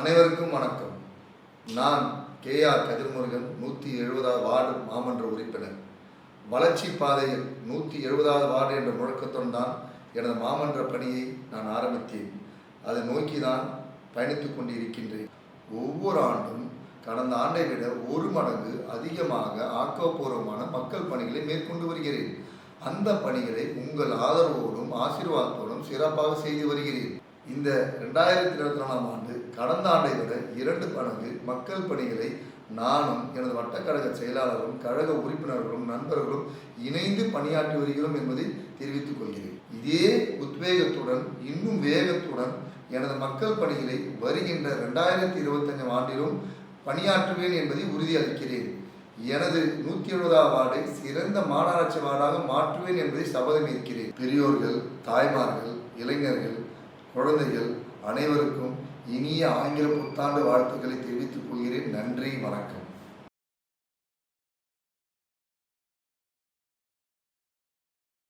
அனைவருக்கும் வணக்கம். நான் KR கதிர்முருகன், 170வது வார்டு மாமன்ற உறுப்பினர். வளர்ச்சி பாதையில் 170வது வார்டு என்ற முழக்கத்துடன் தான் எனது மாமன்ற பணியை நான் ஆரம்பித்தேன். அதை நோக்கி தான் பயணித்துக் கொண்டிருக்கின்றேன். ஒவ்வொரு ஆண்டும் கடந்த ஆண்டை விட 1 மடங்கு அதிகமாக ஆக்கப்பூர்வமான மக்கள் பணிகளை மேற்கொண்டு வருகிறேன். அந்த பணிகளை உங்கள் ஆதரவோடும் ஆசீர்வாதத்தோடும் சிறப்பாக செய்து வருகிறேன். இந்த 2024ஆம் ஆண்டு கடந்த ஆண்டை விட 2 மடங்கு மக்கள் பணிகளை நானும் எனது வட்டக்கழக செயலாளரும் கழக உறுப்பினர்களும் நண்பர்களும் இணைந்து பணியாற்றி வருகிறோம் என்பதை தெரிவித்துக் கொள்கிறேன். இதே உத்வேகத்துடன் இன்னும் வேகத்துடன் எனது மக்கள் பணிகளை வருகின்ற 2025ஆம் ஆண்டிலும் பணியாற்றுவேன் என்பதை உறுதியளிக்கிறேன். எனது 170வது வார்டை சிறந்த மாநகராட்சி வார்டாக மாற்றுவேன் என்பதை சபதம் ஏற்கிறேன். பெரியோர்கள், தாய்மார்கள், இளைஞர்கள், குழந்தைகள் அனைவருக்கும் இனிய ஆங்கில புத்தாண்டு வாழ்த்துக்களை தெரிவித்துக் கொள்கிறேன். நன்றி, வணக்கம்.